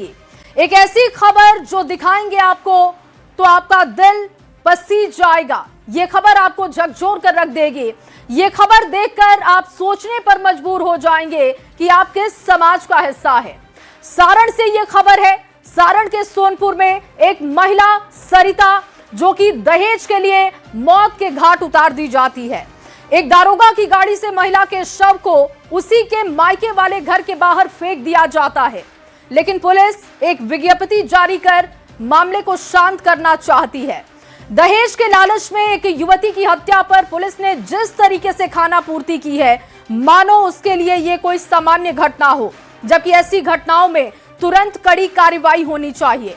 देगी। एक ऐसी खबर जो दिखाएंगे आपको तो आपका दिल पसीज जाएगा। ये खबर आपको झकझोर कर रख देगी। ये खबर देखकर आप सोचने पर मजबूर हो जाएंगे कि आप किस समाज का हिस्सा है। सारण से ये खबर है। सारण के सोनपुर में एक महिला सरिता जो कि दहेज के लिए मौत के घाट उतार दी जाती है। एक दारोगा की गाड़ी से महिला के शव को उसी के मायके वाले घर के बाहर फेंक दिया जाता है, लेकिन पुलिस एक विज्ञप्ति जारी कर मामले को शांत करना चाहती है। दहेज के लालच में एक युवती की हत्या पर पुलिस ने जिस तरीके से खाना पूर्ति की है, मानो उसके लिए यह कोई सामान्य घटना हो, जबकि ऐसी घटनाओं में तुरंत कड़ी कार्रवाई होनी चाहिए।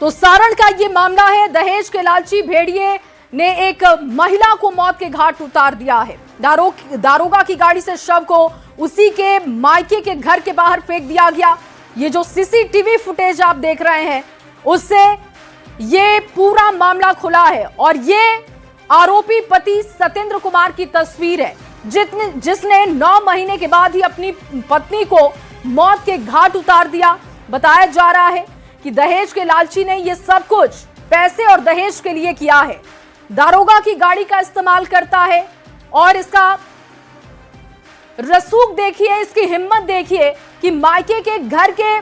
तो सारण का ये मामला है। दहेज के लालची भेड़िए ने एक महिला को मौत के घाट उतार दिया है। दारोगा की गाड़ी से शव को उसी के मायके के घर के बाहर फेंक दिया गया। ये जो सीसीटीवी फुटेज आप देख रहे हैं उससे ये पूरा मामला खुला है और ये आरोपी पति सत्येंद्र कुमार की तस्वीर है जिसने 9 महीने के बाद ही अपनी पत्नी को मौत के घाट उतार दिया। बताया जा रहा है कि दहेज के लालची ने यह सब कुछ पैसे और दहेज के लिए किया है। दारोगा की गाड़ी का इस्तेमाल करता है और इसका रसूख देखिए, इसकी हिम्मत देखिए कि मायके के घर के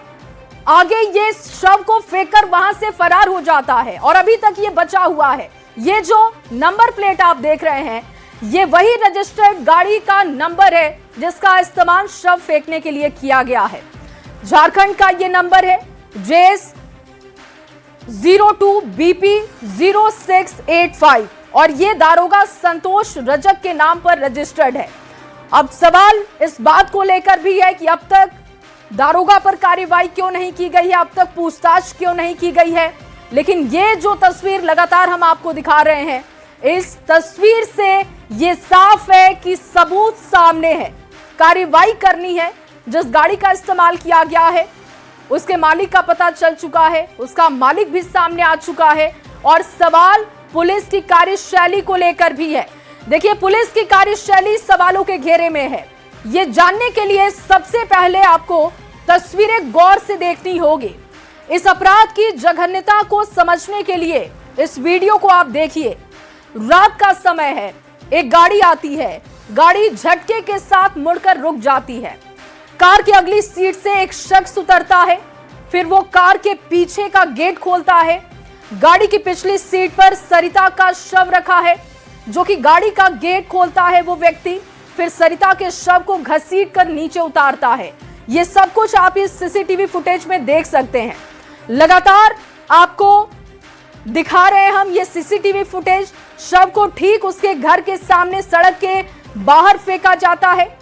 आगे ये शव को फेंककर वहां से फरार हो जाता है और अभी तक ये बचा हुआ है। ये जो नंबर प्लेट आप देख रहे हैं ये वही रजिस्टर्ड गाड़ी का नंबर है जिसका इस्तेमाल शव फेंकने के लिए किया गया है। झारखंड का ये नंबर है JS02BP0685 और ये दारोगा संतोष रजक के नाम पर रजिस्टर्ड है। अब सवाल इस बात को लेकर भी है कि अब तक दारोगा पर कार्रवाई क्यों नहीं की गई है, अब तक पूछताछ क्यों नहीं की गई है। लेकिन ये जो तस्वीर लगातार हम आपको दिखा रहे हैं, इस तस्वीर से ये साफ है कि सबूत सामने है। कार्रवाई करनी है। जिस गाड़ी का इस्तेमाल किया गया है उसके मालिक का पता चल चुका है, उसका मालिक भी सामने आ चुका है और सवाल पुलिस की कार्यशैली को लेकर भी है। देखिए, पुलिस की कार्यशैली सवालों के घेरे में है। ये जानने के लिए सबसे पहले आपको तस्वीरें गौर से देखनी होगी। इस अपराध की जघन्यता को समझने के लिए इस वीडियो को आप देखिए। रात का समय है, एक गाड़ी आती है, गाड़ी झटके के साथ मुड़कर रुक जाती है। कार की अगली सीट से एक शख्स उतरता है, फिर वो कार के पीछे का गेट खोलता है। गाड़ी की पिछली सीट पर सरिता का शव रखा है। जो कि गाड़ी का गेट खोलता है वो व्यक्ति फिर सरिता के शव को घसीट कर नीचे उतारता है। ये सब कुछ आप इस सीसीटीवी फुटेज में देख सकते हैं। लगातार आपको दिखा रहे हैं हम ये सीसीटीवी फुटेज। शव को ठीक उसके घर के सामने सड़क के बाहर फेंका जाता है।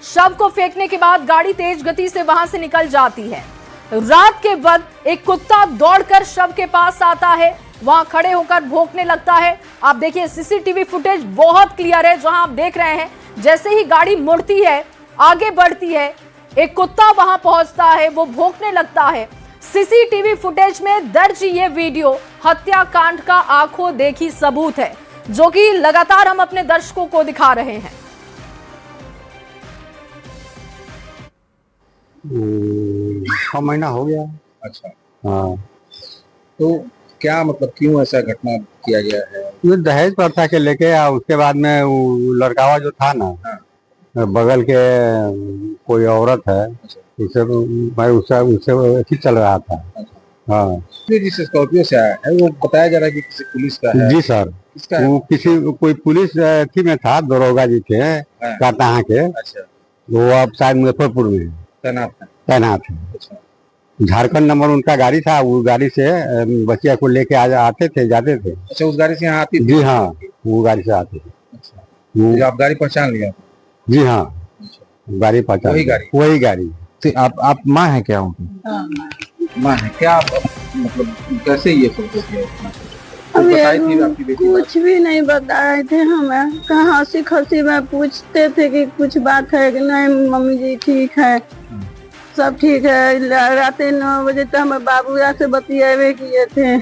शव को फेंकने के बाद गाड़ी तेज गति से वहां से निकल जाती है। रात के वक्त एक कुत्ता दौड़कर शव के पास आता है, वहां खड़े होकर भौंकने लगता है। आप देखिए, सीसीटीवी फुटेज बहुत क्लियर है। जहां आप देख रहे हैं जैसे ही गाड़ी मुड़ती है, आगे बढ़ती है, एक कुत्ता वहां पहुंचता है, वो भौंकने लगता है। सीसीटीवी फुटेज में दर्ज ये वीडियो हत्याकांड का आंखों देखी सबूत है, जो कि लगातार हम अपने दर्शकों को दिखा रहे हैं। 6 महीना हो गया। अच्छा, हाँ, तो क्या मतलब क्यों ऐसा घटना किया गया है? ये दहेज प्रथा के लेके उसके बाद में वो लड़कावा जो था ना, हाँ। बगल के कोई औरत है, अच्छा। उससे भाई उससे ठीक चल रहा था। अच्छा। हाँ ये जिस स्कॉर्पियो से आया है वो बताया जा रहा है कि किसी पुलिस का है। जी सर, किसका है? वो कोई पुलिस थी में था, दरोगा जी थे काटाहा के। अच्छा, वो अब शायद मुजफ्फरपुर में तैनात है। अच्छा। झारखंड नंबर उनका गाड़ी था, वो गाड़ी से बच्चिया को लेके आते थे, जाते थे। अच्छा, उस गाड़ी से यहाँ आती थी? जी हाँ, वो गाड़ी से आते थे। अच्छा, तो आप गाड़ी पहचान लिया? जी हाँ, गाड़ी पहचान। वही गाड़ी। तो आप माँ है क्या उनकी? माँ है क्या? मतलब कैसे ये सब हो गया? कुछ भी नहीं बताए थे हमें। कहाँ हंसी खसी में पूछते थे कि कुछ बात है कि नहीं मम्मी जी ठीक है, सब ठीक है। रात 9 बजे तक हमें बाबूया से बतियावे किए थे।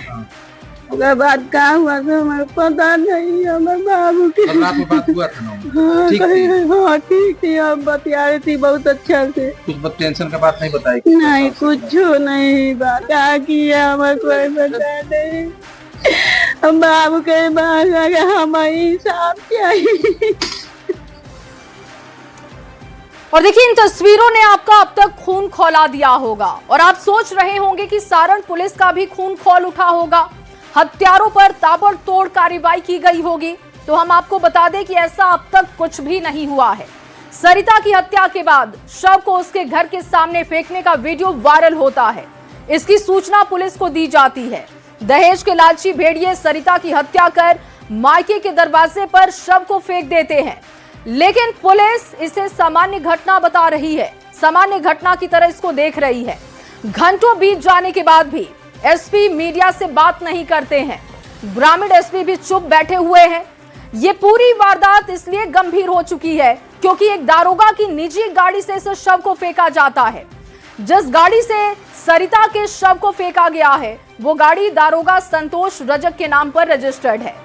उसके बाद क्या हुआ तो हमें पता नहीं, हमें बाबू की कल रात में बात हुआ था ना? हाँ, ठीक थी? हाँ ठीक थी, अब बतिया रही थी बहुत अच्छा से। कुछ टेंशन का बात नहीं बताई? नहीं कुछ नहीं बात क्या किया हमें कोई बता नहीं। हम बाबू के बाद हम इंसाफ चाहिए। और देखिए, इन तस्वीरों ने आपका अब तक खून खौला दिया होगा और आप सोच रहे होंगे कि सारण पुलिस का भी खून खौल उठा होगा, हत्यारों पर ताबड़तोड़ कार्रवाई की गई होगी। तो हम आपको बता दें कि ऐसा अब तक कुछ भी नहीं हुआ है। सरिता की हत्या के बाद शव को उसके घर के सामने फेंकने का वीडियो वायरल होता है। इसकी सूचना पुलिस को दी जाती है। दहेज के लालची भेड़िए सरिता की हत्या कर मायके के दरवाजे पर शव को फेंक देते हैं, लेकिन पुलिस इसे सामान्य घटना बता रही है, सामान्य घटना की तरह इसको देख रही है। घंटों बीत जाने के बाद भी एसपी मीडिया से बात नहीं करते हैं, ग्रामीण एसपी भी चुप बैठे हुए हैं। ये पूरी वारदात इसलिए गंभीर हो चुकी है क्योंकि एक दारोगा की निजी गाड़ी से इस शव को फेंका जाता है। जिस गाड़ी से सरिता के शव को फेंका गया है वो गाड़ी दारोगा संतोष रजक के नाम पर रजिस्टर्ड है।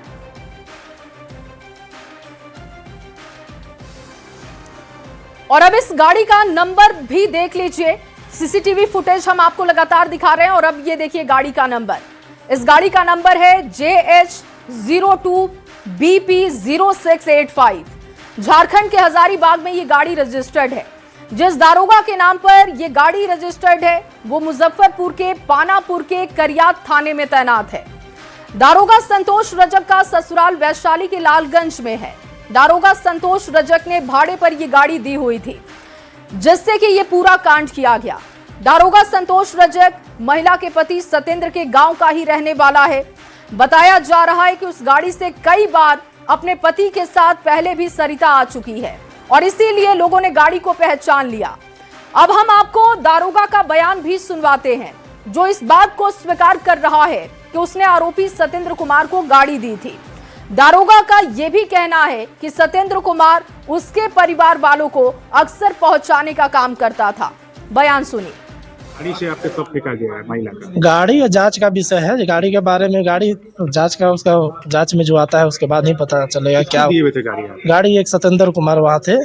और अब इस गाड़ी का नंबर भी देख लीजिए। सीसीटीवी फुटेज हम आपको लगातार दिखा रहे हैं और अब ये देखिए गाड़ी का नंबर। इस गाड़ी का नंबर है JH02BP0685। झारखंड के हजारीबाग में ये गाड़ी रजिस्टर्ड है। जिस दारोगा के नाम पर ये गाड़ी रजिस्टर्ड है वो मुजफ्फरपुर के पानापुर के करियात थाने में तैनात है। दारोगा संतोष रजक का ससुराल वैशाली के लालगंज में है। दारोगा संतोष रजक ने भाड़े पर यह गाड़ी दी हुई थी जिससे कि यह पूरा कांड किया गया। दारोगा संतोष रजक महिला के पति सतेंद्र के गांव का ही रहने वाला है। बताया जा रहा है कि उस गाड़ी से कई बार अपने पति के साथ पहले भी सरिता आ चुकी है और इसीलिए लोगों ने गाड़ी को पहचान लिया। अब हम आपको दारोगा का बयान भी सुनवाते हैं जो इस बात को स्वीकार कर रहा है कि उसने आरोपी सतेंद्र कुमार को गाड़ी दी थी। दारोगा का यह भी कहना है कि सतेंद्र कुमार उसके परिवार वालों को अक्सर पहुंचाने का काम करता था। बयान सुनिए। गाड़ी से आपके सब फेंका गया है महिला का? गाड़ी जांच का विषय है। गाड़ी के बारे में गाड़ी जांच का उसका जांच में जो आता है उसके बाद ही पता चलेगा क्या दिए हुए थे गाड़ी आप? गाड़ी एक सतेंद्र कुमार वहाँ थे,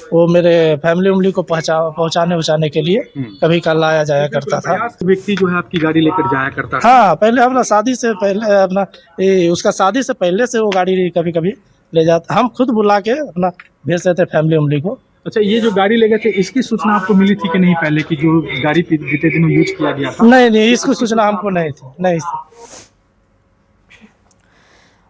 वो मेरे फैमिली उमली को पहुँचाने के लिए कभी कल लाया जाया करता था। व्यक्ति जो है आपकी गाड़ी लेकर जाया करता था? हाँ, पहले अपना शादी से पहले उसका शादी से पहले से वो गाड़ी कभी कभी ले जाता, हम खुद बुला के अपना भेज देते फैमिली उमली को। अच्छा, ये जो गाड़ी ले गए थे इसकी सूचना आपको मिली थी कि नहीं पहले की जो गाड़ी बीते दिनों यूज किया गया था? नहीं, इसकी सूचना हमको नहीं थी। नहीं।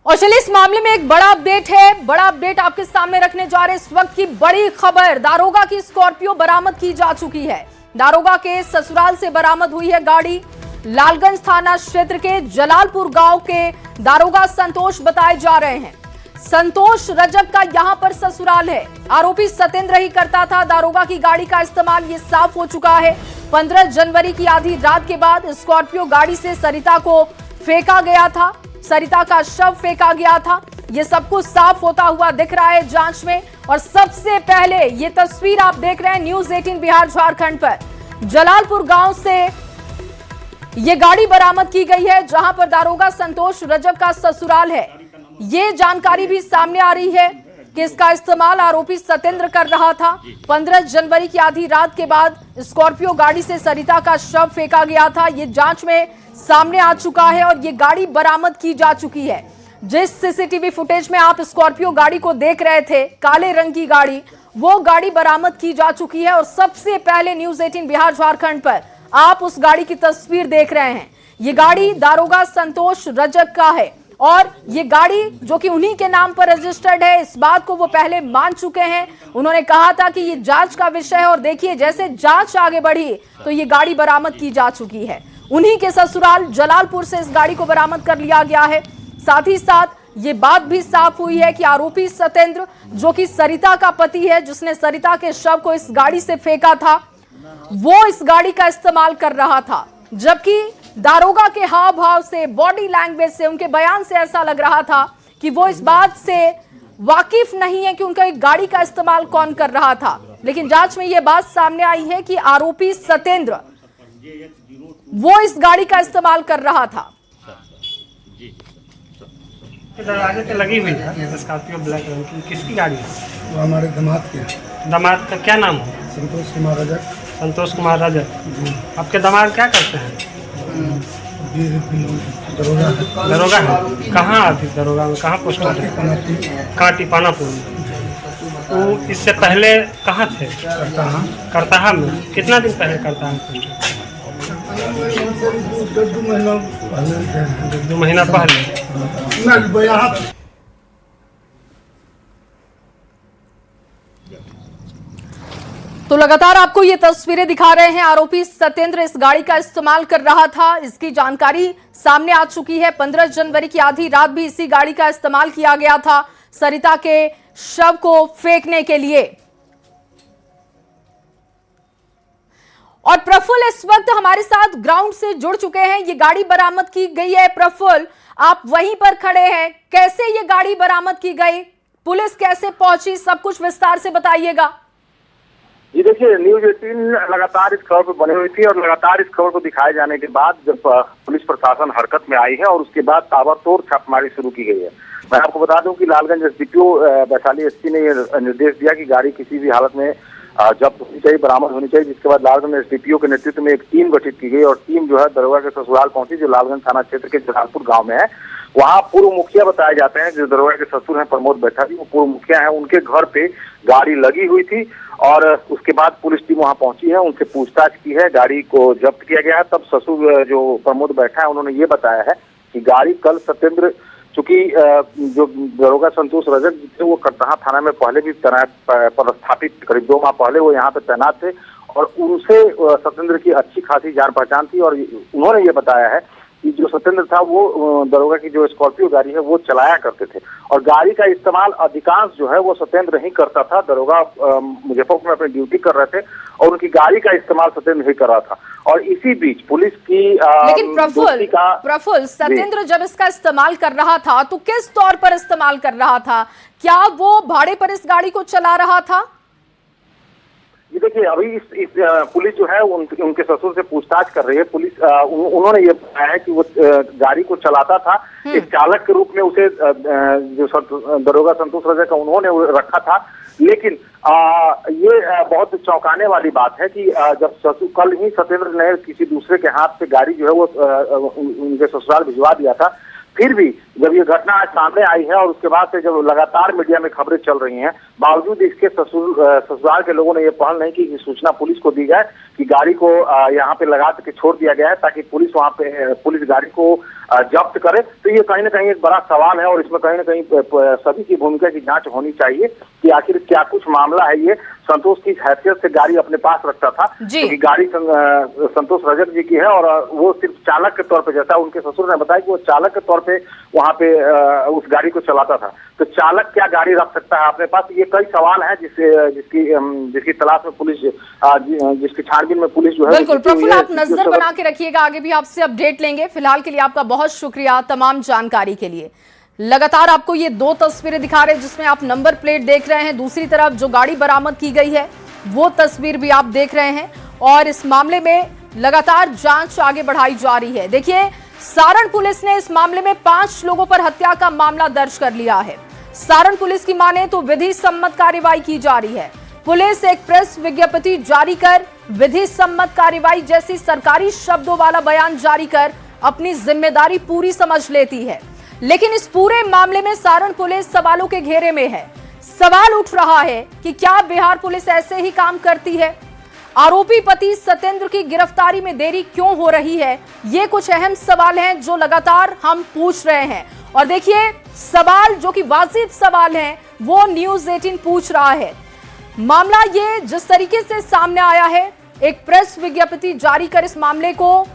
और चलिए इस मामले में एक बड़ा अपडेट है, बड़ा अपडेट आपके सामने रखने जा रहे हैं। इस वक्त की बड़ी खबर, दारोगा की स्कॉर्पियो बरामद की जा चुकी है। दारोगा के ससुराल से बरामद हुई है गाड़ी। लालगंज थाना क्षेत्र के जलालपुर गांव के दारोगा संतोष बताए जा रहे हैं। संतोष रजक का यहां पर ससुराल है। आरोपी सतेंद्र ही करता था दारोगा की गाड़ी का इस्तेमाल, ये साफ हो चुका है। 15 जनवरी की आधी रात के बाद स्कॉर्पियो गाड़ी से सरिता को फेंका गया था, सरिता का शव फेंका गया था। ये सब कुछ साफ होता हुआ दिख रहा है जांच में। और सबसे पहले ये तस्वीर आप देख रहे हैं न्यूज़ 18 बिहार झारखंड पर। जलालपुर गांव से ये गाड़ी बरामद की गई है जहां पर दारोगा संतोष रजक का ससुराल है। ये जानकारी भी सामने आ रही है कि इसका इस्तेमाल आरोपी सतेंद्र कर रहा था। 15 जनवरी की आधी रात के बाद स्कॉर्पियो गाड़ी से सरिता का शव फेंका गया था। ये जांच में सामने आ चुका है और ये गाड़ी बरामद की जा चुकी है। जिस सीसीटीवी फुटेज में आप स्कॉर्पियो गाड़ी को देख रहे थे, काले रंग की गाड़ी, वो गाड़ी बरामद की जा चुकी है। और सबसे पहले न्यूज़ 18 बिहार झारखंड पर आप उस गाड़ी की तस्वीर देख रहे हैं। ये गाड़ी दारोगा संतोष रजक का है और ये गाड़ी जो कि उन्हीं के नाम पर रजिस्टर्ड है, इस बात को वो पहले मान चुके हैं। उन्होंने कहा था कि ये जांच का विषय है और देखिए जैसे जांच आगे बढ़ी तो ये गाड़ी बरामद की जा चुकी है। उन्हीं के ससुराल जलालपुर से इस गाड़ी को बरामद कर लिया गया है। साथ ही साथ ये बात भी साफ हुई है कि आरोपी सतेंद्र जो कि सरिता का पति है, जिसने सरिता के शव को इस गाड़ी से फेंका था, वो इस गाड़ी का इस्तेमाल कर रहा था। जबकि दारोगा के हाव भाव से, बॉडी लैंग्वेज से, उनके बयान से ऐसा लग रहा था कि वो इस बात से वाकिफ नहीं है कि उनका एक गाड़ी का इस्तेमाल कौन कर रहा था। लेकिन जांच में यह बात सामने आई है कि आरोपी सतेंद्र वो इस गाड़ी का इस्तेमाल कर रहा था। दरवाजे पे लगी हुई है स्कॉर्पियो ब्लैक रंग की, किसकी गाड़ी है? वो हमारे दामाद के। दामाद का क्या नाम है? संतोष कुमार रजक। संतोष कुमार रजक। आपके दामाद क्या करते हैं? दरोगा दरोगा है। कहाँ आती दरोगा में, कहाँ पोस्टर है? काटी पानापुर में। वो इससे पहले कहाँ थे? करताहा में। कितना दिन पहले करताहा पोस्टर? 2 महीना पहले। तो लगातार आपको ये तस्वीरें दिखा रहे हैं। आरोपी सत्येंद्र इस गाड़ी का इस्तेमाल कर रहा था, इसकी जानकारी सामने आ चुकी है। 15 जनवरी की आधी रात भी इसी गाड़ी का इस्तेमाल किया गया था सरिता के शव को फेंकने के लिए। और प्रफुल्ल इस वक्त हमारे साथ ग्राउंड से जुड़ चुके हैं। ये गाड़ी बरामद की गई है। प्रफुल्ल, आप वहीं पर खड़े हैं, कैसे ये गाड़ी बरामद की गई, पुलिस कैसे पहुंची, सब कुछ विस्तार से बताइएगा। जी देखिए, न्यूज़ 18 लगातार इस खबर पर बनी हुई थी और लगातार इस खबर को दिखाए जाने के बाद जब पुलिस प्रशासन हरकत में आई है और उसके बाद ताबड़तोड़ छापेमारी शुरू की गई है। मैं आपको बता दूं कि लालगंज एसडीपीओ वैशाली एसपी ने ये निर्देश दिया कि गाड़ी किसी भी हालत में जब्त होनी चाहिए, बरामद होनी चाहिए। जिसके बाद लालगंज एसडीपीओ के नेतृत्व में एक टीम गठित की गई और टीम जो है दरोगा के ससुराल पहुंची, जो लालगंज थाना क्षेत्र के जलालपुर गाँव में है। वहाँ पूर्व मुखिया बताए जाते हैं, जो दरोगा के ससुर हैं प्रमोद बैठारी, वो पूर्व मुखिया हैं, उनके घर पे गाड़ी लगी हुई थी और उसके बाद पुलिस टीम वहां पहुंची है, उनसे पूछताछ की है, गाड़ी को जब्त किया गया है। तब ससुर जो प्रमोद बैठा है उन्होंने ये बताया है कि गाड़ी कल सत्येंद्र, चूंकि जो दरोगा संतोष रजक जी थे वो करताहा थाना में पहले भी पदस्थापित, करीब 2 माह पहले वो यहाँ पे तैनात थे और उनसे सत्येंद्र की अच्छी खासी जान पहचान थी। और उन्होंने ये बताया है कि जो सत्येंद्र था वो दरोगा की जो स्कॉर्पियो गाड़ी है वो चलाया करते थे और गाड़ी का इस्तेमाल अधिकांश जो है वो सत्येंद्र ही करता था। दरोगा मुजफ्फरपुर में अपनी ड्यूटी कर रहे थे और उनकी गाड़ी का इस्तेमाल सत्येंद्र ही कर रहा था। और इसी बीच पुलिस की लेकिन प्रफुल्ल सत्येंद्र जब इसका इस्तेमाल कर रहा था तो किस तौर पर इस्तेमाल कर रहा था? क्या वो भाड़े पर इस गाड़ी को चला रहा था? ये देखिए, अभी इस पुलिस जो है उनके ससुर से पूछताछ कर रही है। पुलिस उन्होंने ये बताया है कि वो गाड़ी को चलाता था, एक चालक के रूप में उसे जो दरोगा संतोष रजक का उन्होंने रखा था। लेकिन ये बहुत चौंकाने वाली बात है कि जब कल ही सत्येंद्र ने किसी दूसरे के हाथ से गाड़ी जो है वो उनके ससुराल भिजवा दिया था, फिर भी जब ये घटना आज सामने आई है और उसके बाद से जब लगातार मीडिया में खबरें चल रही हैं, बावजूद इसके ससुराल के लोगों ने ये पहल नहीं की कि सूचना पुलिस को दी जाए कि गाड़ी को यहाँ पे लगा के छोड़ दिया गया है ताकि पुलिस वहाँ पे पुलिस गाड़ी को जब्त करे। तो ये कहीं ना कहीं एक बड़ा सवाल है और इसमें कहीं ना कहीं सभी की भूमिका की जांच होनी चाहिए कि आखिर क्या कुछ मामला है। ये संतोष की हैसियत से गाड़ी अपने पास रखता था क्योंकि गाड़ी संतोष रजक जी की है और वो सिर्फ चालक के तौर पे, जैसा उनके ससुर ने बताया कि वो चालक के तौर पे वहाँ पे उस गाड़ी को चलाता था। तो चालक क्या गाड़ी रख सकता है अपने पास? ये कई सवाल हैं जिसकी तलाश में पुलिस, जिसकी छानबीन में पुलिस जो है। बिल्कुल प्रफुल्ल, आप नजर बना के रखिएगा, आगे भी आपसे अपडेट लेंगे। फिलहाल के लिए आपका बहुत शुक्रिया तमाम जानकारी के लिए। लगातार आपको ये 2 तस्वीरें दिखा रहे हैं जिसमें आप नंबर प्लेट देख रहे हैं, दूसरी तरफ जो गाड़ी बरामद की गई है वो तस्वीर भी आप देख रहे हैं और इस मामले में लगातार जांच आगे बढ़ाई जा रही है। देखिए, सारण पुलिस ने इस मामले में 5 लोगों पर हत्या का मामला दर्ज कर लिया है। सारण पुलिस की माने तो विधि सम्मत कार्रवाई की जा रही है। पुलिस एक प्रेस विज्ञप्ति जारी कर विधि सम्मत कार्रवाई जैसी सरकारी शब्दों वाला बयान जारी कर अपनी जिम्मेदारी पूरी समझ लेती है, लेकिन इस पूरे मामले में सारण पुलिस सवालों के घेरे में है। सवाल उठ रहा है कि क्या बिहार पुलिस ऐसे ही काम करती है? आरोपी पति सत्येंद्र की गिरफ्तारी में देरी क्यों हो रही है? ये कुछ अहम सवाल हैं जो लगातार हम पूछ रहे हैं। और देखिए, सवाल जो कि वाजिब सवाल हैं वो न्यूज़ 18 पूछ रहा है। मामला ये जिस तरीके से सामने आया है, एक प्रेस विज्ञप्ति जारी कर इस मामले को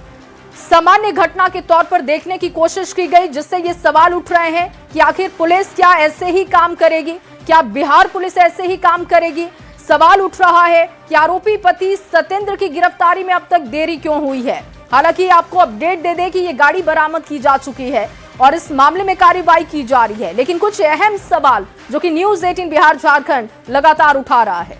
सामान्य घटना के तौर पर देखने की कोशिश की गई, जिससे ये सवाल उठ रहे हैं कि आखिर पुलिस क्या ऐसे ही काम करेगी? क्या बिहार पुलिस ऐसे ही काम करेगी? सवाल उठ रहा है कि आरोपी पति सत्येंद्र की गिरफ्तारी में अब तक देरी क्यों हुई है। हालांकि आपको अपडेट दे दें कि ये गाड़ी बरामद की जा चुकी है और इस मामले में कार्रवाई की जा रही है, लेकिन कुछ अहम सवाल जो कि न्यूज़ 18 बिहार झारखंड लगातार उठा रहा है।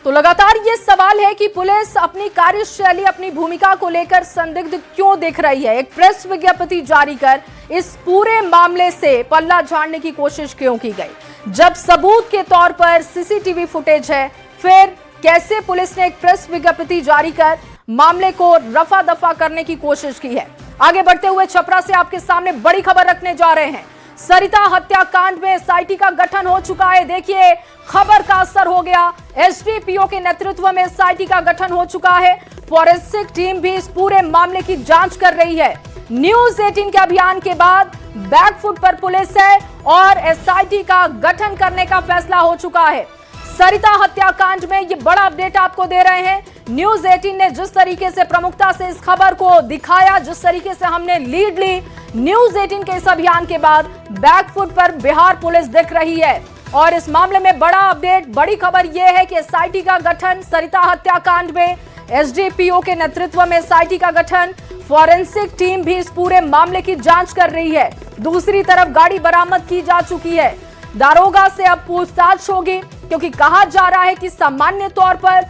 तो लगातार ये सवाल है कि पुलिस अपनी कार्यशैली, अपनी भूमिका को लेकर संदिग्ध क्यों दिख रही है। एक प्रेस विज्ञप्ति जारी कर इस पूरे मामले से पल्ला झाड़ने की कोशिश क्यों की गई। जब सबूत के तौर पर सीसीटीवी फुटेज है, फिर कैसे पुलिस ने एक प्रेस विज्ञप्ति जारी कर मामले को रफा दफा करने की कोशिश की है। आगे बढ़ते हुए छपरा से आपके सामने बड़ी खबर रखने जा रहे हैं। सरिता हत्याकांड में एसआईटी का गठन हो चुका है। देखिए, खबर का असर हो गया। एसडीपीओ के नेतृत्व में एसआईटी का गठन हो चुका है। फॉरेंसिक टीम भी इस पूरे मामले की जांच कर रही है। न्यूज 18 के अभियान के बाद बैकफुट पर पुलिस है और एसआईटी का गठन करने का फैसला हो चुका है। सरिता हत्याकांड में ये बड़ा अपडेट आपको दे रहे हैं। न्यूज 18 ने जिस तरीके से प्रमुखता से इस खबर को दिखाया, जिस तरीके से हमने लीड ली, न्यूज 18 के इस अभियान के बाद बैकफुट पर बिहार पुलिस दिख रही है। और इस मामले में बड़ा अपडेट, बड़ी खबर यह है कि एसआईटी का गठन सरिता हत्याकांड में, एसडीपीओ के नेतृत्व में एसआईटी का गठन, फॉरेंसिक टीम भी इस पूरे मामले की जांच कर रही है। दूसरी तरफ गाड़ी बरामद की जा चुकी है। दारोगा से अब पूछताछ होगी, क्योंकि कहा जा रहा है कि सामान्य तौर पर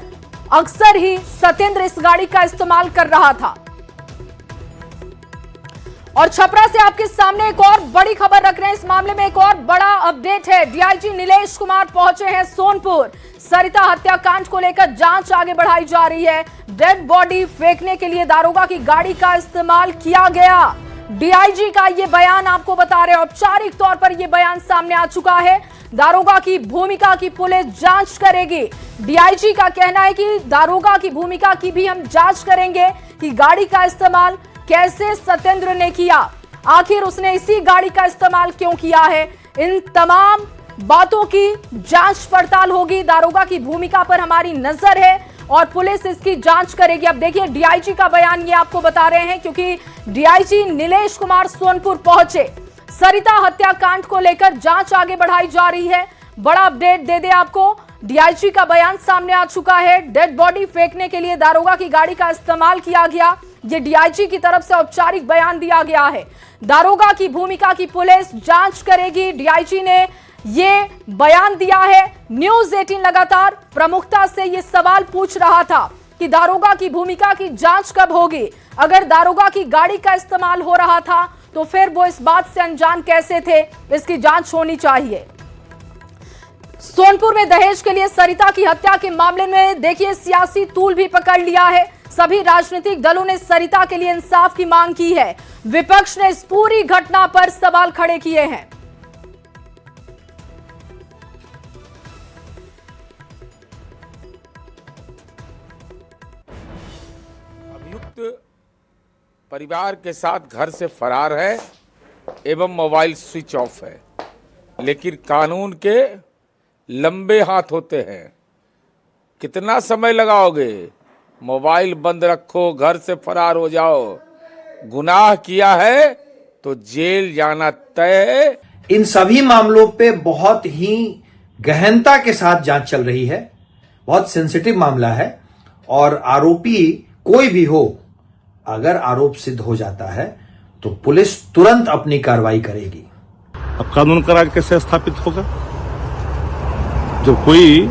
अक्सर ही सत्येंद्र इस गाड़ी का इस्तेमाल कर रहा था। और छपरा से आपके सामने एक और बड़ी खबर रख रहे हैं। इस मामले में एक और बड़ा अपडेट है। डीआईजी नीलेश कुमार पहुंचे हैं सोनपुर। सरिता हत्याकांड को लेकर जांच आगे बढ़ाई जा रही है। डेड बॉडी फेंकने के लिए दारोगा की गाड़ी का इस्तेमाल किया गया। डीआईजी का ये बयान आपको बता रहे हैं। औपचारिक तौर पर यह बयान सामने आ चुका है। दारोगा की भूमिका की पुलिस जांच करेगी। डीआईजी का कहना है कि दारोगा की भूमिका की भी हम जांच करेंगे कि गाड़ी का इस्तेमाल कैसे सत्येंद्र ने किया, आखिर उसने इसी गाड़ी का इस्तेमाल क्यों किया है। इन तमाम बातों की जांच पड़ताल होगी। दारोगा की भूमिका पर हमारी नजर है और पुलिस इसकी जांच करेगी। अब देखिए, डीआईजी का बयान ये आपको बता रहे हैं, क्योंकि डीआईजी नीलेश कुमार सोनपुर पहुंचे। सरिता हत्याकांड को लेकर जांच आगे बढ़ाई जा रही है। बड़ा अपडेट दे दे आपको, डीआईजी का बयान सामने आ चुका है। डेड बॉडी फेंकने के लिए दारोगा की गाड़ी का इस्तेमाल किया गया, ये डीआईजी की तरफ से औपचारिक बयान दिया गया है। दारोगा की भूमिका की पुलिस जांच करेगी। डीआईजी ने ये बयान दिया है। न्यूज 18 लगातार प्रमुखता से ये सवाल पूछ रहा था कि दारोगा की भूमिका की जांच कब होगी। अगर दारोगा की गाड़ी का इस्तेमाल हो रहा था तो फिर वो इस बात से अनजान कैसे थे, इसकी जांच होनी चाहिए। सोनपुर में दहेज के लिए सरिता की हत्या के मामले में देखिए, सियासी तूल भी पकड़ लिया है। सभी राजनीतिक दलों ने सरिता के लिए इंसाफ की मांग की है। विपक्ष ने इस पूरी घटना पर सवाल खड़े किए हैं। अभियुक्त परिवार के साथ घर से फरार है एवं मोबाइल स्विच ऑफ है, लेकिन कानून के लंबे हाथ होते हैं। कितना समय लगाओगे? मोबाइल बंद रखो, घर से फरार हो जाओ। गुनाह किया है तो जेल जाना तय है। इन सभी मामलों पे बहुत ही गहनता के साथ जांच चल रही है। बहुत सेंसिटिव मामला है और आरोपी कोई भी हो, अगर आरोप सिद्ध हो जाता है तो पुलिस तुरंत अपनी कार्रवाई करेगी। अब कानून का राज कैसे स्थापित होगा? जब कोई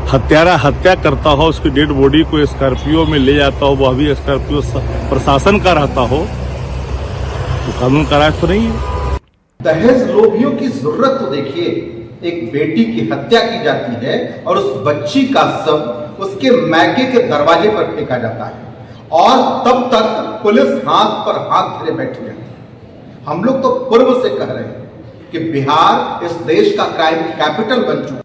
हत्यारा हत्या करता हो, उसकी डेड बॉडी को स्कॉर्पियो में ले जाता हो, वह भी स्कॉर्पियो प्रशासन का रहता हो, तो कानून का राज तो नहीं है। दहेज लोभियों की जरूरत तो देखिए, एक बेटी की हत्या की जाती है और उस बच्ची का शव उसके मैके के दरवाजे पर फेंका जाता है और तब तक पुलिस हाथ पर हाथ धरे बैठी रहती है। हम लोग तो पूर्व से कह रहे हैं कि बिहार इस देश का क्राइम कैपिटल बन चुका है।